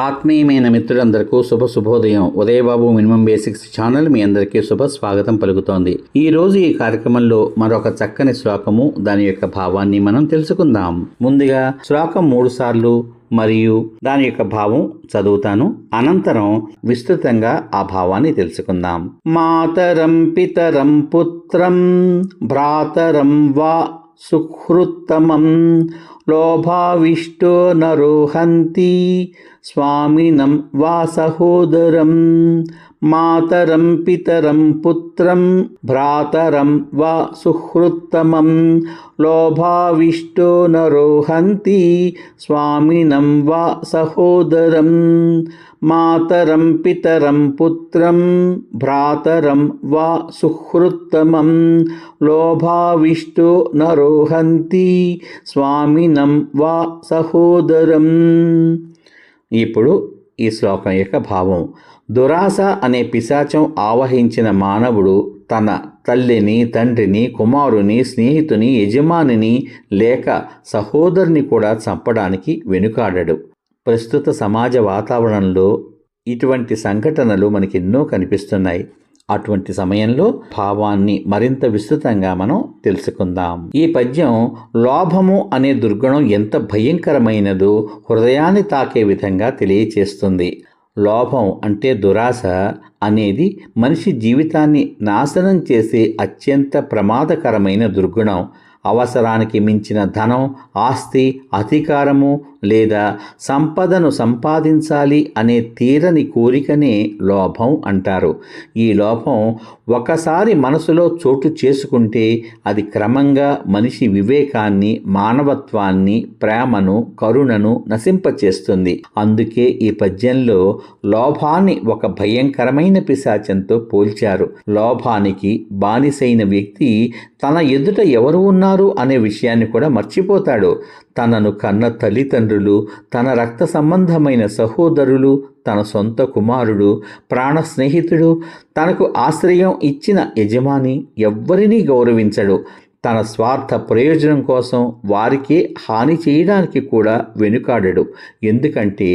ఆత్మీయమైన మిత్రులందరికీ శుభోదయం. ఉదయబాబు మినిమం బేసిక్స్ ఛానల్ మీ అందరికీ స్వాగతం పలుకుతోంది. ఈ రోజు ఈ కార్యక్రమంలో మరొక చక్కని శ్లోకము, దాని యొక్క భావాన్ని మనం తెలుసుకుందాం. ముందుగా శ్లోకం 3 సార్లు మరియు దాని యొక్క భావం చదువుతాను. అనంతరం విస్తృతంగా ఆ భావాన్ని తెలుసుకుందాం. మాతరం పితరం పుత్రం భ్రాతరం వా సుహృత్తమం లోభావిష్టో నరోహంతి స్వామినం వా సహోదరం. మాతరం పితరం పుత్రం భ్రాతరం వా సుహృత్తమం లోభావిష్టో నరోహంతి స్వామినం వా సహోదరం. మాతరం పితరం పుత్రం భ్రాతరం వా సుహృత్తమం లోభావిష్టో నరోహంతి స్వామినం వా సహోదరం. ఇప్పుడు ఈ శ్లోకం యొక్క భావం. దురాశ అనే పిశాచం ఆవహించిన మానవుడు తన తల్లిని, తండ్రిని, కుమారుని, స్నేహితుని, యజమానిని లేక సహోదరుని కూడా చంపడానికి వెనుకాడడు. ప్రస్తుత సమాజ వాతావరణంలో ఇటువంటి సంఘటనలు మనకెన్నో కనిపిస్తున్నాయి. అటువంటి సమయంలో భావాన్ని మరింత విస్తృతంగా మనం తెలుసుకుందాం. ఈ పద్యం లోభము అనే దుర్గుణం ఎంత భయంకరమైనదో హృదయాన్ని తాకే విధంగా తెలియచేస్తుంది. లోభం అంటే దురాశ అనేది మనిషి జీవితాన్ని నాశనం చేసే అత్యంత ప్రమాదకరమైన దుర్గుణం. అవసరానికి మించిన ధనం, ఆస్తి, అధికారము లేదా సంపదను సంపాదించాలి అనే తీరని కోరికనే లోభం అంటారు. ఈ లోభం ఒకసారి మనసులో చోటు చేసుకుంటే అది క్రమంగా మనిషి వివేకాన్ని, మానవత్వాన్ని, ప్రేమను, కరుణను నశింపచేస్తుంది. అందుకే ఈ పద్యంలో లోభాన్ని ఒక భయంకరమైన పిశాచంతో పోల్చారు. లోభానికి బానిసైన వ్యక్తి తన ఎదుట ఎవరు ఉన్నారు అనే విషయాన్ని కూడా మర్చిపోతాడు. తనను కన్న తల్లిదండ్రులు, తన రక్త సంబంధమైన సహోదరులు, తన సొంత కుమారుడు, ప్రాణ స్నేహితుడు, తనకు ఆశ్రయం ఇచ్చిన యజమాని ఎవ్వరినీ గౌరవించడు. తన స్వార్థ ప్రయోజనం కోసం వారికే హాని చేయడానికి కూడా వెనుకాడడు. ఎందుకంటే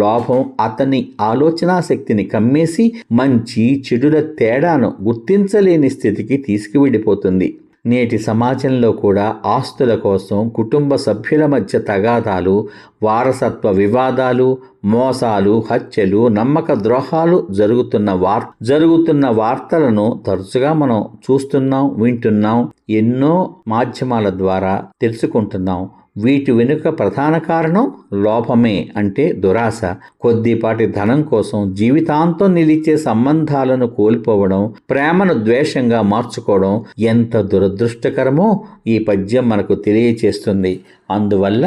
లోభం అతని ఆలోచనా శక్తిని కమ్మేసి మంచి చెడుల తేడాను గుర్తించలేని స్థితికి తీసుకువెళ్ళిపోతుంది. నేటి సమాజంలో కూడా ఆస్తుల కోసం కుటుంబ సభ్యుల మధ్య తగాదాలు, వారసత్వ వివాదాలు, మోసాలు, హత్యలు, నమ్మక ద్రోహాలు జరుగుతున్న వార్తలను తరచుగా మనం చూస్తున్నాం, వింటున్నాం, ఎన్నో మాధ్యమాల ద్వారా తెలుసుకుంటున్నాం. వీటి వెనుక ప్రధాన కారణం లోభమే, అంటే దురాశ. కొద్దిపాటి ధనం కోసం జీవితాంతం నిలిచే సంబంధాలను కోల్పోవడం, ప్రేమను ద్వేషంగా మార్చుకోవడం ఎంత దురదృష్టకరమో ఈ పద్యం మనకు తెలియచేస్తుంది. అందువల్ల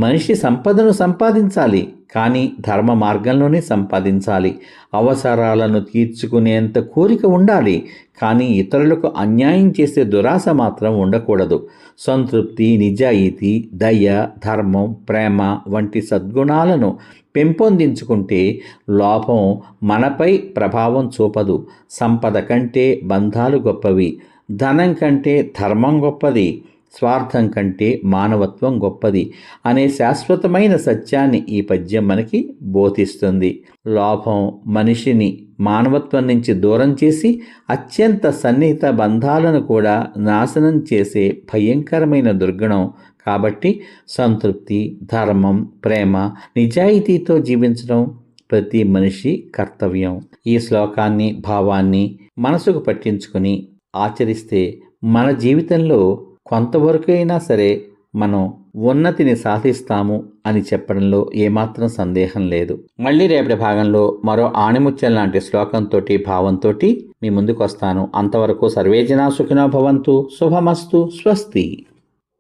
మనిషి సంపదను సంపాదించాలి, కానీ ధర్మ మార్గంలోనే సంపాదించాలి. అవసరాలను తీర్చుకునేంత కోరిక ఉండాలి, కానీ ఇతరులకు అన్యాయం చేసే దురాశ మాత్రం ఉండకూడదు. సంతృప్తి, నిజాయితీ, దయ, ధర్మం, ప్రేమ వంటి సద్గుణాలను పెంపొందించుకుంటే లోభం మనపై ప్రభావం చూపదు. సంపద కంటే బంధాలు గొప్పవి, ధనం కంటే ధర్మం గొప్పది, స్వార్థం కంటే మానవత్వం గొప్పది అనే శాశ్వతమైన సత్యాన్ని ఈ పద్యం మనకి బోధిస్తుంది. లోభం మనిషిని మానవత్వం నుంచి దూరం చేసి అత్యంత సన్నిహిత బంధాలను కూడా నాశనం చేసే భయంకరమైన దుర్గుణం. కాబట్టి సంతృప్తి, ధర్మం, ప్రేమ, నిజాయితీతో జీవించడం ప్రతి మనిషి కర్తవ్యం. ఈ శ్లోకాన్ని, భావాన్ని మనసుకు పట్టించుకొని ఆచరిస్తే మన జీవితంలో కొంతవరకైనా సరే మనం ఉన్నతిని సాధిస్తాము అని చెప్పడంలో ఏమాత్రం సందేహం లేదు. మళ్ళీ రేపటి భాగంలో మరో ఆణిముత్యం లాంటి శ్లోకంతో, భావంతో మీ ముందుకు వస్తాను. అంతవరకు సర్వే జనా సుఖినో భవంతు. శుభమస్తు. స్వస్తి.